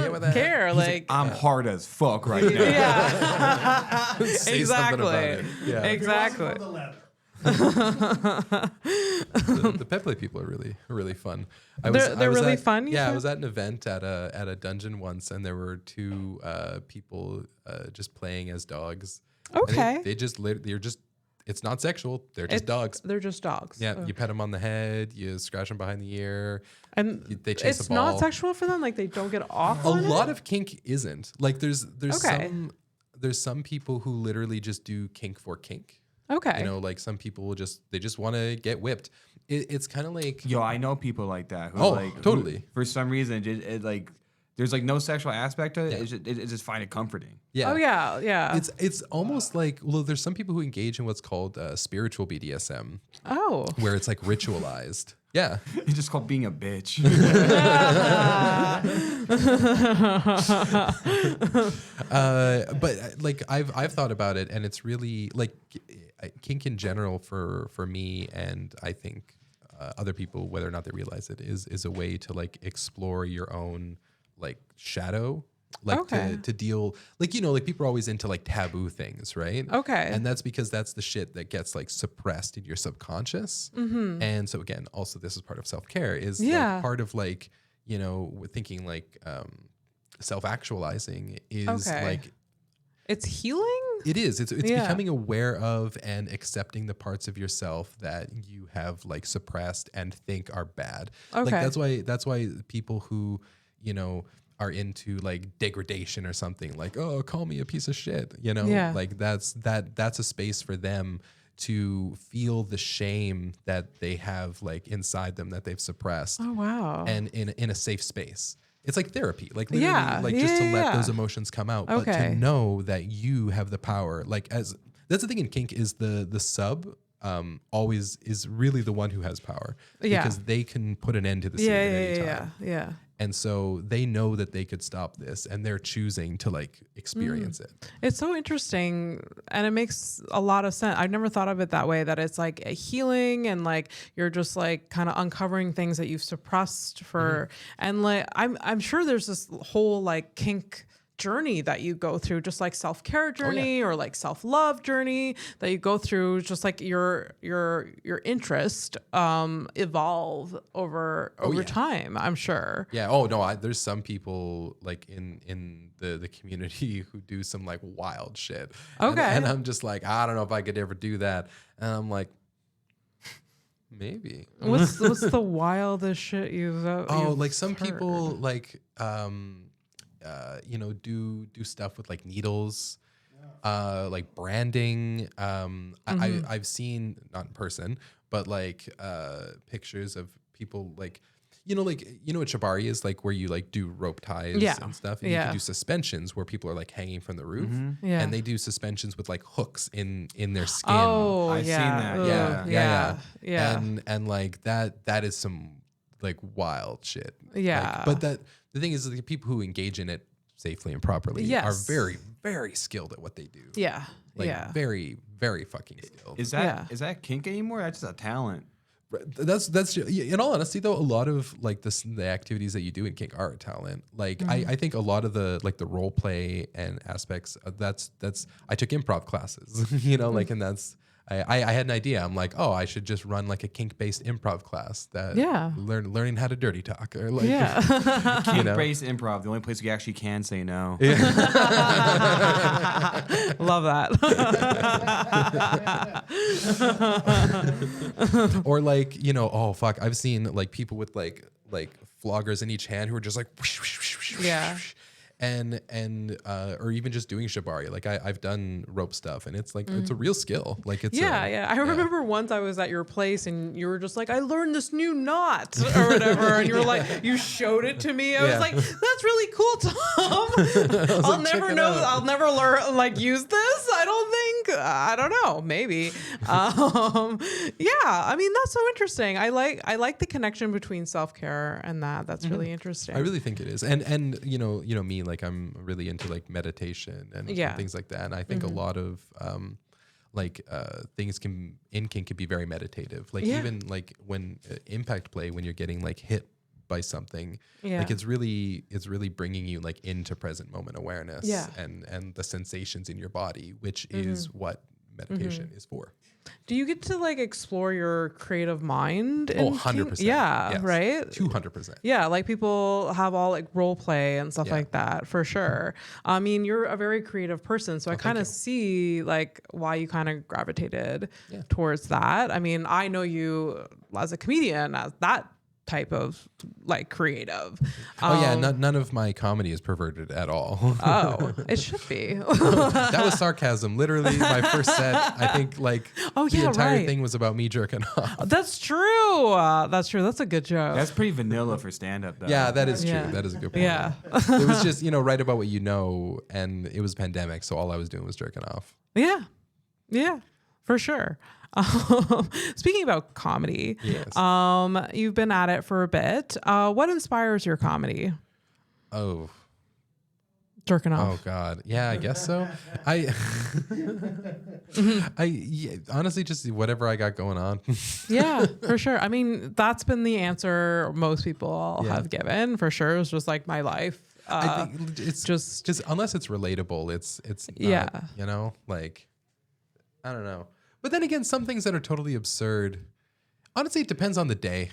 don't care. Like I'm hard as fuck right now. yeah. Say something about it. Yeah. Exactly. The leather. The pet play people are really fun. I was really at, fun, you Yeah, I said? was at an event at a dungeon once, and there were two people just playing as dogs. And Okay. they're just. It's not sexual. They're just dogs. They're just dogs. Yeah, you pet them on the head, you scratch them behind the ear, And they chase it's a ball. not sexual for them. Like they don't get off. A on it? lot of kink isn't. Like there's Okay. some people who literally just do kink for kink. Okay. You know, like some people they just want to get whipped. It's kind of like Yo, I know people like that. Who Oh, like, totally. Who, for some reason, it like there's like no sexual aspect to it. Yeah. It just find it comforting. yeah. Oh yeah, yeah. It's almost like, well, there's some people who engage in what's called spiritual BDSM, oh. where it's like ritualized. Yeah. It's just called being a bitch. But like I've thought about it, and it's really like kink in general for me, and I think other people, whether or not they realize it, is a way to like explore your own like shadow, like to deal, like, you know, like people are always into like taboo things, right? Okay. And that's because that's the shit that gets like suppressed in your subconscious. And so again, also this is part of self-care, is like part of like, you know, thinking like self-actualizing is like, it's healing. it is. It's becoming aware of and accepting the parts of yourself that you have like suppressed and think are bad. Like that's why people who, you know, are into like degradation or something, like, oh, call me a piece of shit, you know, like that's a space for them to feel the shame that they have like inside them that they've suppressed. Oh wow. And in a safe space. It's like therapy, like literally, like just to let those emotions come out, but to know that you have the power. Like that's the thing in kink, is the sub always is really the one who has power, because they can put an end to the scene at any time. Yeah. And so they know that they could stop this, and they're choosing to like experience it. It's so interesting, and it makes a lot of sense. I've never thought of it that way, that it's like a healing, and like you're just like kind of uncovering things that you've suppressed for, and like I'm sure there's this whole like kink journey that you go through, just like self-care journey or like self-love journey that you go through, just like your interest evolve over time, I'm sure. Yeah. Oh no, there's some people like in the community who do some like wild shit. And I'm just like, I don't know if I could ever do that. And I'm like, maybe. What's the wildest shit you've like some heard? people like you know, do stuff with like needles, like branding. I've seen, not in person, but like pictures of people like, you know what shibari is, like where you like do rope ties and stuff. And you can do suspensions where people are like hanging from the roof, and they do suspensions with like hooks in their skin. Oh, I've seen that. Yeah. And like that is some like wild shit. Yeah. Like, but the thing is, the people who engage in it safely and properly are very, very skilled at what they do. Yeah. Like very, very fucking skilled. Is that kink anymore? That's just a talent. That's in all honesty though, a lot of like the activities that you do in kink are a talent. Like I think a lot of the like the role play and aspects, that's I took improv classes, you know, like, and that's I had an idea. I'm like, oh, I should just run like a kink-based improv class that learning how to dirty talk, or like kink-based improv, the only place you actually can say no. Love that. Or like, you know, oh fuck, I've seen like people with like floggers in each hand who are just like and or even just doing shibari. Like I've done rope stuff, and it's like it's a real skill. Like it's I remember once I was at your place and you were just like, I learned this new knot or whatever, and you were like, you showed it to me. I was like, that's really cool, Tom. I'll never know. I'll never learn like use this. I don't know. Maybe. I mean, that's so interesting. I like the connection between self-care and that. That's really interesting. I really think it is. And you know me, like I'm really into like meditation and things like that. And I think a lot of things in kink can be very meditative. Like even like when impact play, when you're getting like hit by something, like it's really bringing you like into present moment awareness and the sensations in your body, which is what meditation is for. Do you get to like explore your creative mind? 100%. Yeah, yes. right? 200%. Yeah, like people have all like role play and stuff like that, for sure. I mean, you're a very creative person, so I kind of see like why you kind of gravitated towards that. I mean, I know you as a comedian, as that type of like creative. None of my comedy is perverted at all. Oh, it should be. That was sarcasm. Literally, my first set, I think like the entire thing was about me jerking off. That's true. That's true. That's a good joke. That's pretty vanilla for stand-up, though. Yeah, that is true. That is a good point. Yeah. It was just, write about what you know, and it was pandemic, so all I was doing was jerking off. Yeah. Yeah, for sure. Speaking about comedy, you've been at it for a bit. What inspires your comedy? Oh, Jerking Oh off. God, yeah, I guess so. Honestly just whatever I got going on. Yeah, for sure. I mean, that's been the answer most people Yeah. have given, for sure. It was just like my life. I think it's just unless it's relatable, it's not, Yeah. you know, like I don't know. But then again, some things that are totally absurd. Honestly, it depends on the day.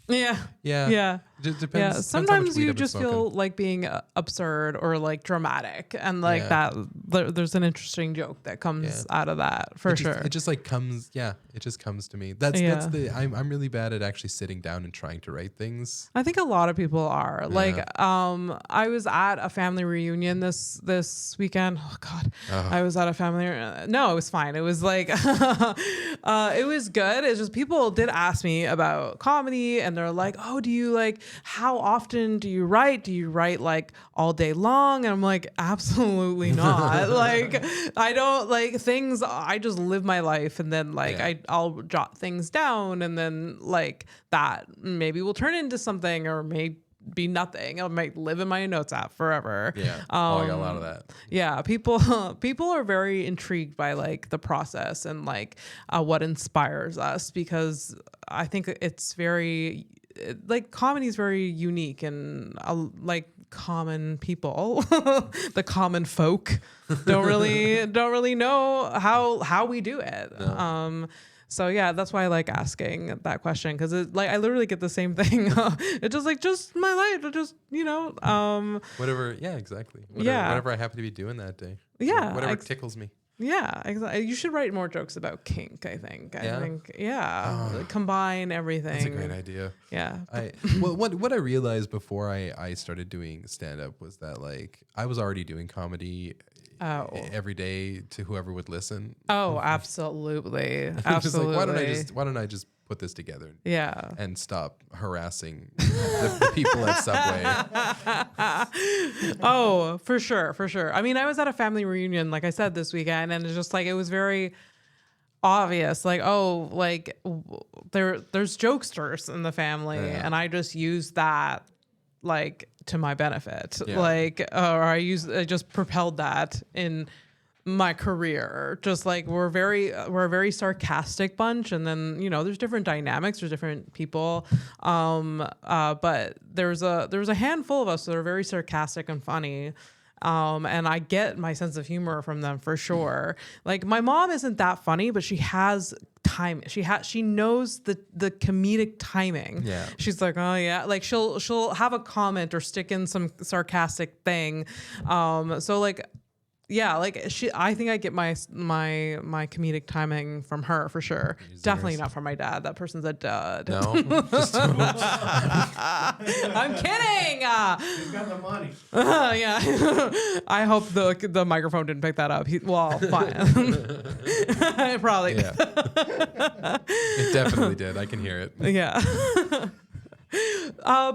yeah. Yeah. Yeah. It just depends. Yeah, depends how much sometimes weed you I've been just feel smoking. like being absurd or like dramatic, and like Yeah. that. There's an interesting joke that comes out of that, for sure. It just like comes, yeah. It just comes to me. That's the. I'm really bad at actually sitting down and trying to write things. I think a lot of people are. Like, I was at a family reunion this weekend. Oh God, I was at a family. No, it was fine. It was like, it was good. It's just people did ask me about comedy, and they're like, "Oh, do you like? How often do you write? Do you write like all day long?" And I'm like, absolutely not. Like, I don't like things. I just live my life, and then like I'll jot things down, and then like that maybe will turn into something, or may be nothing. I might live in my notes app forever. Yeah. I got a lot of that. Yeah, people are very intrigued by like the process and like what inspires us, because I think it's very like comedy is very unique, and like common people, the common folk don't really know how we do it. No. So yeah, that's why I like asking that question, because like I literally get the same thing. It's just like just my life, just Whatever. Yeah, exactly. Whatever I happen to be doing that day. Yeah, Whatever tickles me. Yeah, exactly. You should write more jokes about kink, I think. Like, combine everything. That's a great idea. Yeah. What I realized before I started doing stand up was that like I was already doing comedy every day to whoever would listen. Oh, absolutely. Just like, Absolutely. why don't I just put this together? Yeah. And stop harassing the people at Subway. Oh, for sure, for sure. I mean, I was at a family reunion, like I said, this weekend, and it's just like it was very obvious, like, oh, like there's jokesters in the family, and I just used that like to my benefit, like, or I just propelled that in my career. Just like we're a very sarcastic bunch, and then there's different dynamics, there's different people, but there's a handful of us that are very sarcastic and funny, and I get my sense of humor from them for sure. Like my mom isn't that funny, but she has time. She knows the comedic timing. Yeah. She's like, oh yeah, like she'll have a comment or stick in some sarcastic thing. So like, yeah, like I think I get my comedic timing from her for sure. Definitely not from my dad. That person's a dud. No. I'm kidding. He's got the money. Yeah. I hope the microphone didn't pick that up. Fine. It probably did. It definitely did. I can hear it. Yeah.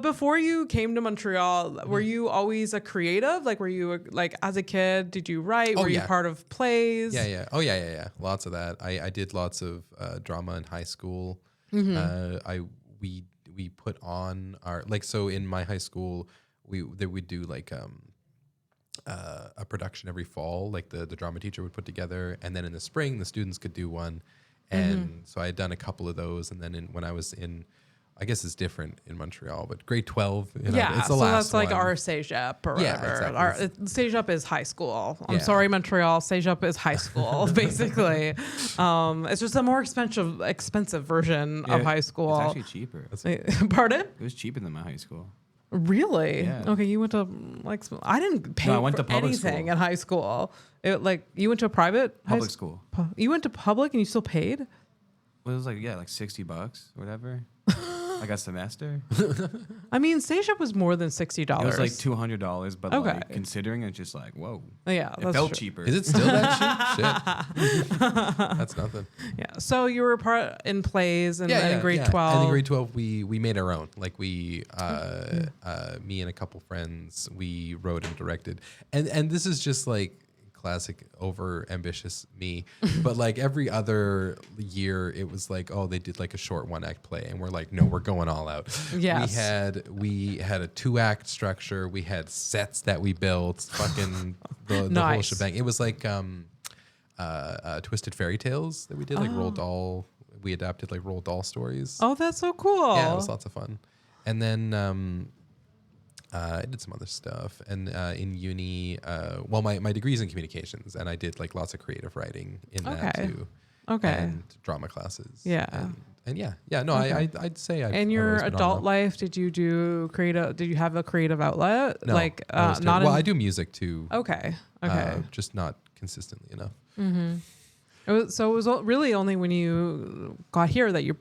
Before you came to Montreal, were you always a creative? Like, were you like as a kid? Did you write? Were you part of plays? Yeah. Oh yeah. Lots of that. I did lots of drama in high school. We put on our so in my high school we'd do like a production every fall. Like the drama teacher would put together, and then in the spring the students could do one. And so I had done a couple of those, and then when I was in, I guess it's different in Montreal, but grade 12, it's the so last that's like one. our CEGEP or whatever. Exactly. CEGEP is high school. I'm sorry, Montreal. CEGEP is high school, basically. It's just a more expensive version of high school. It's actually cheaper. Pardon? It was cheaper than my high school. Really? Yeah. Okay, you went to I didn't pay I went for to public anything school. in high school. You went to a private Public school. You went to public and you still paid? Well, it was like $60 or whatever. Like a semester. I mean, CEGEP was more than $60. It was like $200, but Okay. like considering it's just like whoa. Yeah, It that's felt true. cheaper. Is it still that cheap? Shit. That's nothing. Yeah. So you were part in plays and in grade yeah. 12. And in grade 12, we made our own. Like me and a couple friends, we wrote and directed. And this is just like classic over ambitious me. But like every other year, it was like, oh, they did like a short 1-act play, and we're like, no, we're going all out. Yes. We had a 2-act structure. We had sets that we built. Fucking the whole Nice. shebang. It was like Twisted Fairy Tales that we did, like Roald Dahl. We adapted like Roald Dahl stories. Oh, that's so cool. Yeah, it was lots of fun. And then I did some other stuff. And in uni, well, my degree's in communications, and I did like lots of creative writing in that Okay. too. Okay. And drama classes. Yeah. And yeah. No, Okay. I'd say I've In your always been on adult the- life, did you have a creative outlet? No, Like I was not terrible. Well, in, I do music too. Okay. Just not consistently enough. So it was really only when you got here that you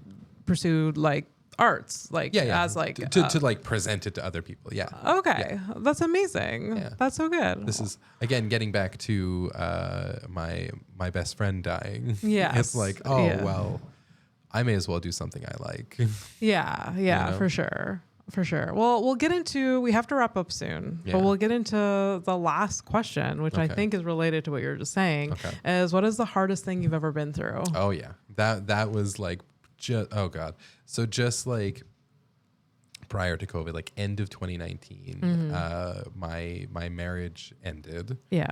pursued like arts, like Yeah. as like to like present it to other people. Yeah. okay, that's amazing. Yeah. That's so good. This is again getting back to my best friend dying. Yes. It's like, well, I may as well do something I like. yeah, You know? for sure. For sure. Well, we have to wrap up soon, Yeah. but we'll get into the last question, which I Okay. think is related to what you were just saying, Okay. is what is the hardest thing you've ever been through? Oh yeah, that was like oh god. So just like prior to COVID, like end of 2019, my marriage ended. Yeah.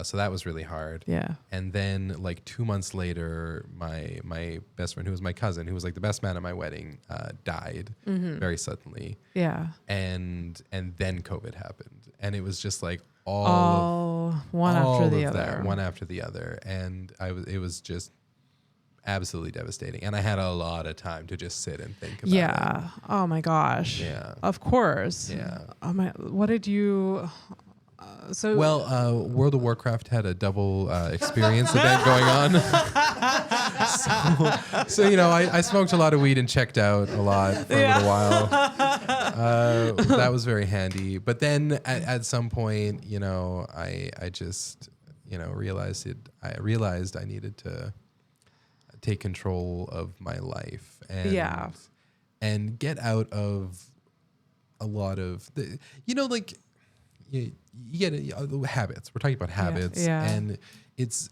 So that was really hard. Yeah. And then like 2 months later, my best friend, who was my cousin, who was like the best man at my wedding, died very suddenly. Yeah. And then COVID happened, and it was just like One all after the of other. that, one after the other, and it was just absolutely devastating. And I had a lot of time to just sit and think about it. Yeah. Oh my gosh. Yeah. Of course. Yeah. Oh my. What did you? Well, World of Warcraft had a double experience event going on. so you know, I smoked a lot of weed and checked out a lot for a little while. That was very handy. But then at some point, you know, I just, you know, realized I needed to take control of my life and get out of a lot of the, you know, like you get habits. We're talking about habits, Yeah. and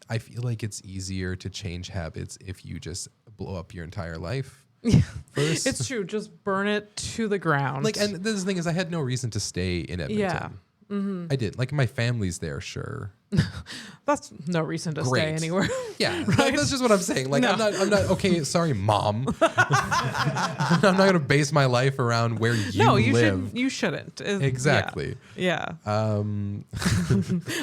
I feel like it's easier to change habits if you just blow up your entire life first. It's true. Just burn it to the ground. Like, and the thing is, I had no reason to stay in Edmonton. Yeah. I did. Like, my family's there, sure. That's no reason to Great. stay anywhere. Yeah, that's just what I'm saying. Like, No. I'm not. Okay, sorry, mom. I'm not gonna base my life around where you No, live. you shouldn't. Exactly. Yeah.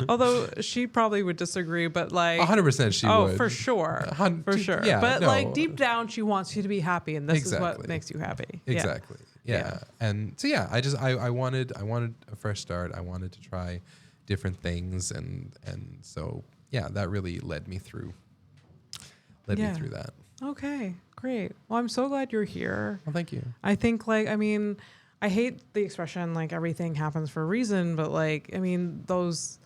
Although she probably would disagree, but like 100% she would. for sure. Hun- For sure. yeah, but no. like deep down she wants you to be happy, and this is what Exactly. makes you happy. Yeah. Exactly. Yeah. And so yeah, I wanted a fresh start. I wanted to try different things, and so yeah, that really led me through that. Okay, great. Well, I'm so glad you're here. Well, thank you. I think like, I mean, I hate the expression like everything happens for a reason, but like, I mean, those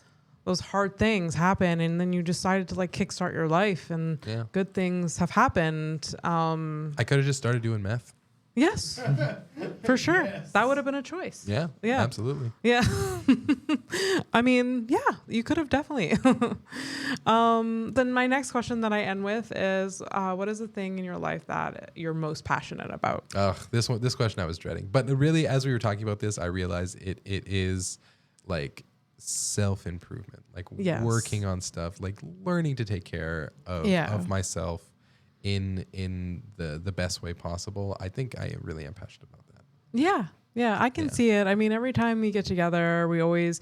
hard things happen, and then you decided to like kickstart your life, and Yeah. good things have happened. I could have just started doing meth. Yes, for sure. That would have been a choice. Yeah. Yeah. Absolutely. Yeah. I mean, yeah, you could have definitely. Then my next question that I end with is, what is the thing in your life that you're most passionate about? Ugh, this question I was dreading. But really, as we were talking about this, I realized it is like self-improvement, like Yes. working on stuff, like learning to take care of myself in the best way possible. I think I really am passionate about that. Yeah. Yeah, I can see it. I mean, every time we get together, you always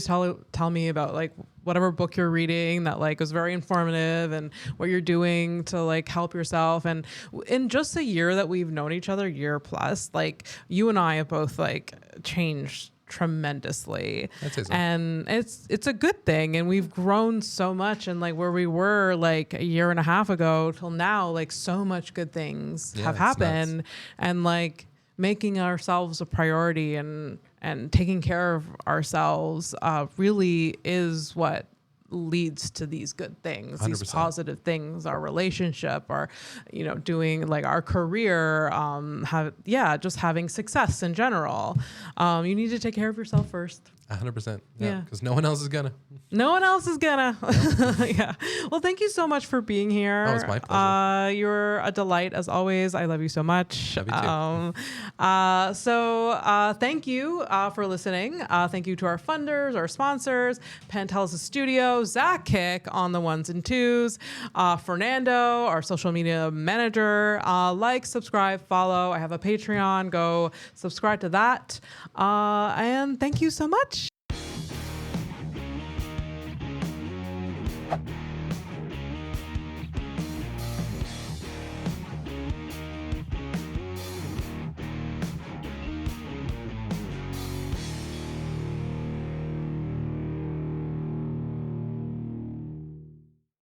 tell me about like whatever book you're reading that like was very informative, and what you're doing to like help yourself. And in just a year that we've known each other, year plus, like you and I have both like changed tremendously. I'd say so. And it's a good thing, and we've grown so much, and like where we were like a year and a half ago till now, like so much good things Yeah, have it's nuts. happened, and like making ourselves a priority and taking care of ourselves really is what leads to these good things, these 100%. positive things, our relationship, our, you know, doing like our career, just having success in general. You need to take care of yourself first. 100%. Yeah. Because no one else is gonna. No one else is gonna. Yeah. Well, thank you so much for being here. Oh, it's my pleasure. You're a delight as always. I love you so much. Love you So thank you for listening. Thank you to our funders, our sponsors, Pantelis Studio, Zach Kick on the ones and twos, Fernando, our social media manager. Like, subscribe, follow. I have a Patreon. Go subscribe to that. And thank you so much.